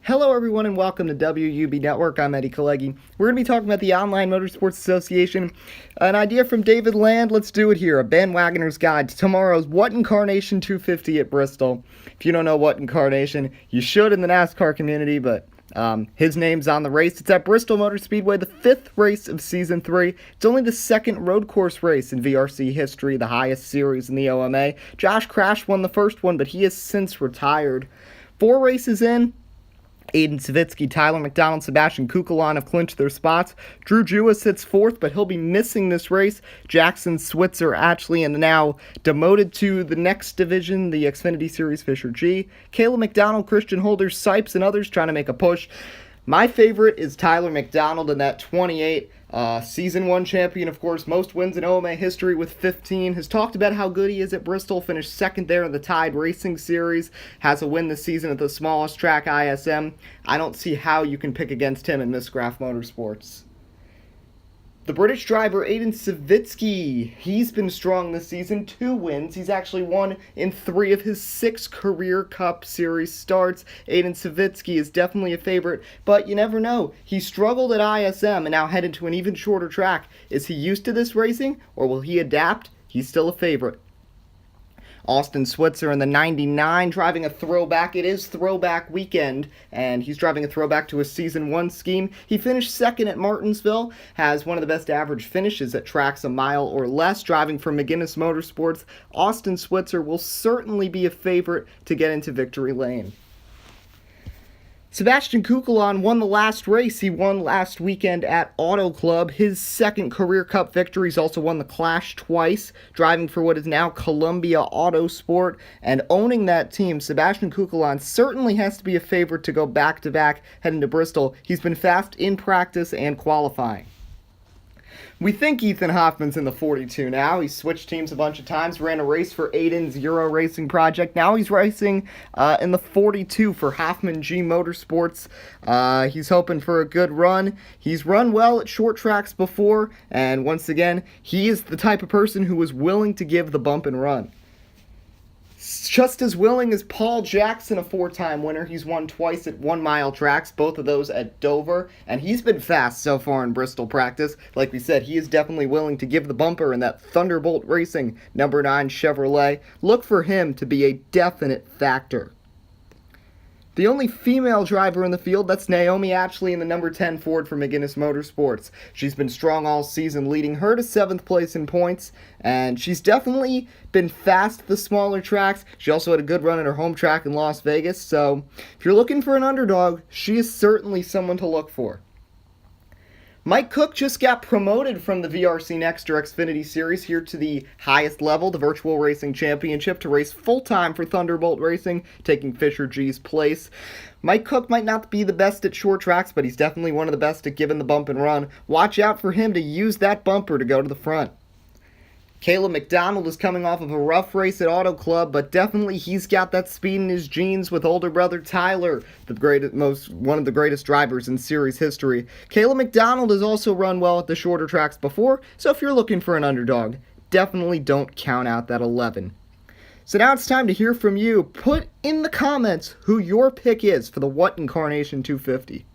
Hello everyone and welcome to WUB Network. I'm Eddie Kalegi. We're going to be talking about the Online Motorsports Association. An idea from David Land. Let's do it here. A Bandwagoner's guide to tomorrow's Carnation 250 at Bristol. If you don't know Carnation, you should in the NASCAR community, but his name's on the race. It's at Bristol Motor Speedway, the 5th race of Season 3. It's only the 2nd road course race in VRC history, the highest series in the OMA. Josh Crash won the first one, but he has since retired. 4 races in, Aidan Savitski, Tyler McDonald, Sebastian Cucalon have clinched their spots. Drew Jewis sits 4th, but he'll be missing this race. Jackson, Switzer, Atchley, and now demoted to the next division, the Xfinity Series Fisher G. Caleb McDonald, Christian Holder, Sipes, and others trying to make a push. My favorite is Tyler McDonald in that 28. Season 1 champion, of course, most wins in OMA history with 15. Has talked about how good he is at Bristol, finished 2nd there in the Tide Racing Series. Has a win this season at the smallest track, ISM. I don't see how you can pick against him in Misgraph Motorsports. The British driver Aidan Savitski, he's been strong this season, 2 wins. He's actually won in 3 of his 6 career Cup Series starts. Aidan Savitski is definitely a favorite, but you never know. He struggled at ISM and now headed to an even shorter track. Is he used to this racing, or will he adapt? He's still a favorite. Austin Switzer in the 99, driving a throwback. It is throwback weekend, and he's driving a throwback to a Season 1 scheme. He finished 2nd at Martinsville, has one of the best average finishes at tracks a mile or less, driving for McGinnis Motorsports. Austin Switzer will certainly be a favorite to get into victory lane. Sebastian Cucalon won the last race. He won last weekend at Auto Club. His 2nd career Cup victory. He's also won the Clash twice, driving for what is now Columbia Autosport. And owning that team, Sebastian Cucalon certainly has to be a favorite to go back-to-back heading to Bristol. He's been fast in practice and qualifying. We think Ethan Hoffman's in the 42 now. He's switched teams a bunch of times, ran a race for Aidan's Euro Racing project. Now he's racing in the 42 for Hoffman G Motorsports. He's hoping for a good run. He's run well at short tracks before, and once again, he is the type of person who is willing to give the bump and run. Just as willing as Paul Jackson, a 4-time winner. He's won twice at 1-mile tracks, both of those at Dover, and he's been fast so far in Bristol practice. Like we said, he is definitely willing to give the bumper in that Thunderbolt Racing number 9 Chevrolet. Look for him to be a definite factor. The only female driver in the field, that's Naomi Atchley in the number 10 Ford for McGinnis Motorsports. She's been strong all season, leading her to 7th place in points, and she's definitely been fast at the smaller tracks. She also had a good run at her home track in Las Vegas, so if you're looking for an underdog, she is certainly someone to look for. Mike Cook just got promoted from the VRC Next or Xfinity Series here to the highest level, the Virtual Racing Championship, to race full-time for Thunderbolt Racing, taking Fisher G's place. Mike Cook might not be the best at short tracks, but he's definitely one of the best at giving the bump and run. Watch out for him to use that bumper to go to the front. Caleb McDonald is coming off of a rough race at Auto Club, but definitely he's got that speed in his genes with older brother Tyler, one of the greatest drivers in series history. Caleb McDonald has also run well at the shorter tracks before, so if you're looking for an underdog, definitely don't count out that 11. So now it's time to hear from you. Put in the comments who your pick is for the Carnation 250.